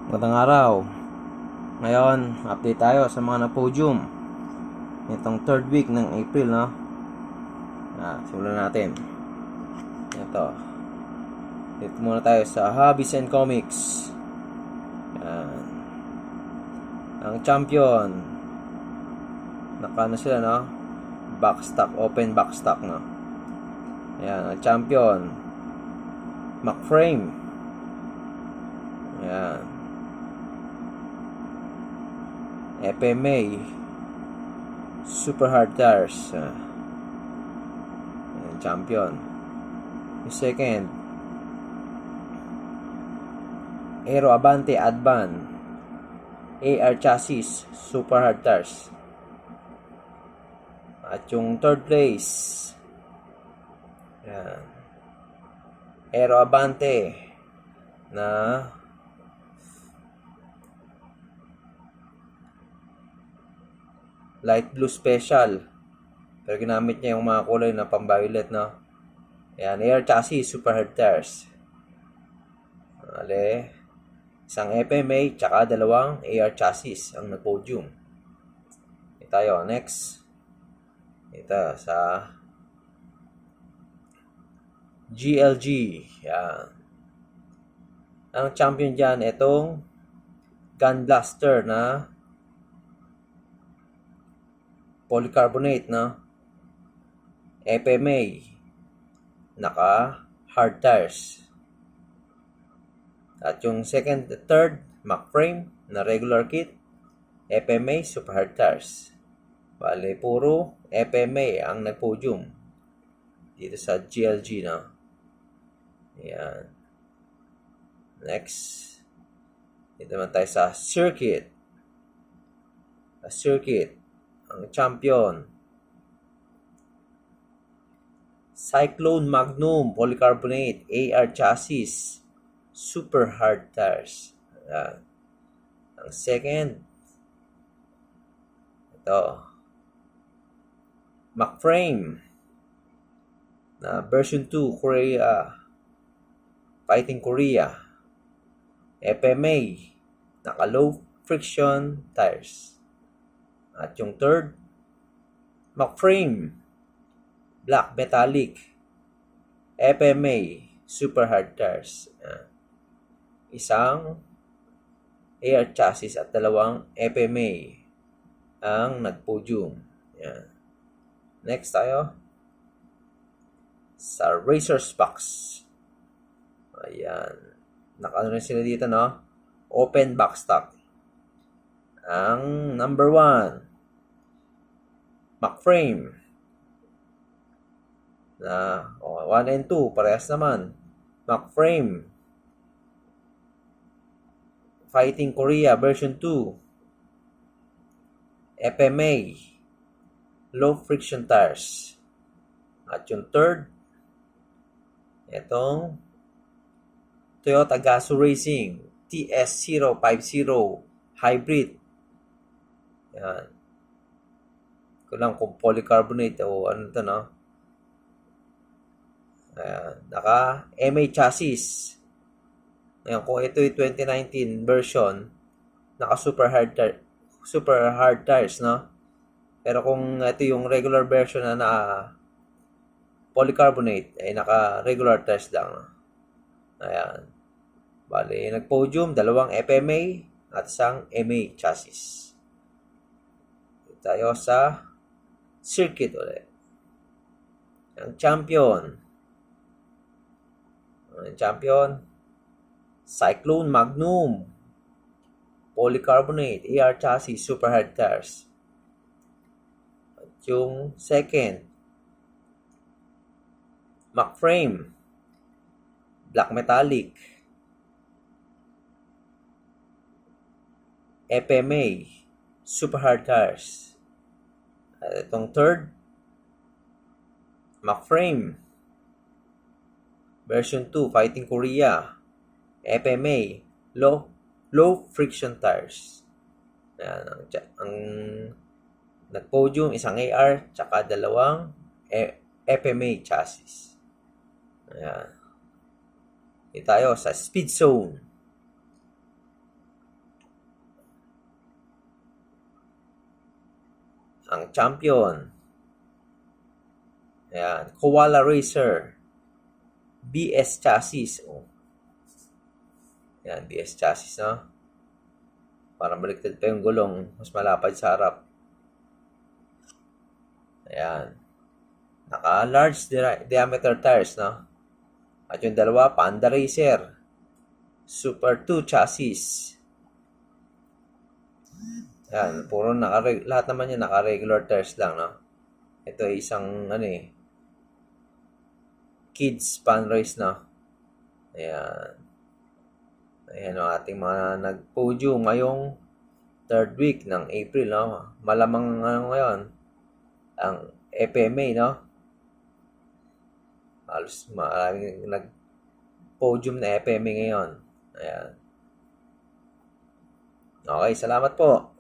Magandang araw. Ngayon, update tayo sa mga na-podium itong third week ng April, no? Simulan natin. Ito. Dito muna tayo sa Hobbies and Comics. Yan. Ang champion, naka sila, no? Backstock, open backstock, no? Yan, ang champion, McFrame. Yan. FMA Super Hard Tires, champion. Yung second, Aero Abante Advan AR Chassis Super Hard Tires. At yung third place, yan, Aero Abante na light blue special, pero ginamit niya yung mga kulay na pang-violet, no? Ayan, AR Chassis Super Hard Tires. Isang FMA tsaka dalawang AR Chassis ang nag-podium. Ito tayo, next. Ito sa GLG. Yan. Ang champion dyan, itong Gun Blaster na polycarbonate, no? FMA, naka hard tires. At yung second, third, McFrame na regular kit, FMA super hard tires. Bale, puro FMA ang nag-podium dito sa GLG, no? Ayan. Next, dito naman tayo sa circuit. Ang champion, Cyclone Magnum Polycarbonate AR Chassis Super Hard Tires. Ang second, ito, McFrame na version 2 Korea, Fighting Korea, FMA, naka low friction tires. At yung third, McFrame Black Metallic FMA Super Hard Tires. Isang AR Chassis at dalawang FMA ang nag-podium. Yan. Next tayo sa Racers Box. Ayan. Naka-ano rin sila dito, no? Open backstock. Ang number 1, McFrame na 1 and 2 parehas naman. McFrame Fighting Korea version 2 FMA low friction tires. At yung third, itong Toyota Gazoo Racing TS050 hybrid. Yan. Kulang kung polycarbonate o ano ito, no? Ayan. Naka MA chassis. Ayan, kung ito yung 2019 version, naka super hard tires, no? Pero kung ito yung regular version na polycarbonate, ay naka regular tires lang. Ayan. Bali, nag-podium, dalawang FMA at isang MA chassis. Tayo sa circuit ulit. Ang champion, Cyclone Magnum Polycarbonate AR Chassis Super Hard Tires. At yung second, McFrame Black Metallic FMA Super Hard Tires. At itong third, McFrame version 2 Fighting Korea FMA low friction tires. Ayan, ang nag-podium, isang AR tsaka dalawang FMA chassis. Ayan. Dito tayo sa speed zone. ang champion. Ayan, Koala Racer. BS Chassis. Oh. Ayan, BS Chassis, no? Parang baliktad pa yung gulong. Mas malapad sa harap. Ayan. Naka-large diameter tires, no? At yung dalawa, Panda Racer. Super 2 chassis. Ayan, puro lahat naman yan naka-regular tires lang, no? Ito ay isang, kids fan race, no? Ayan. Ayan ang ating mga nag-podium ngayong third week ng April, no? Malamang ngayon, ang FMA, no? Halos maraming nag-podium na FMA ngayon. Ayan. Okay, salamat po.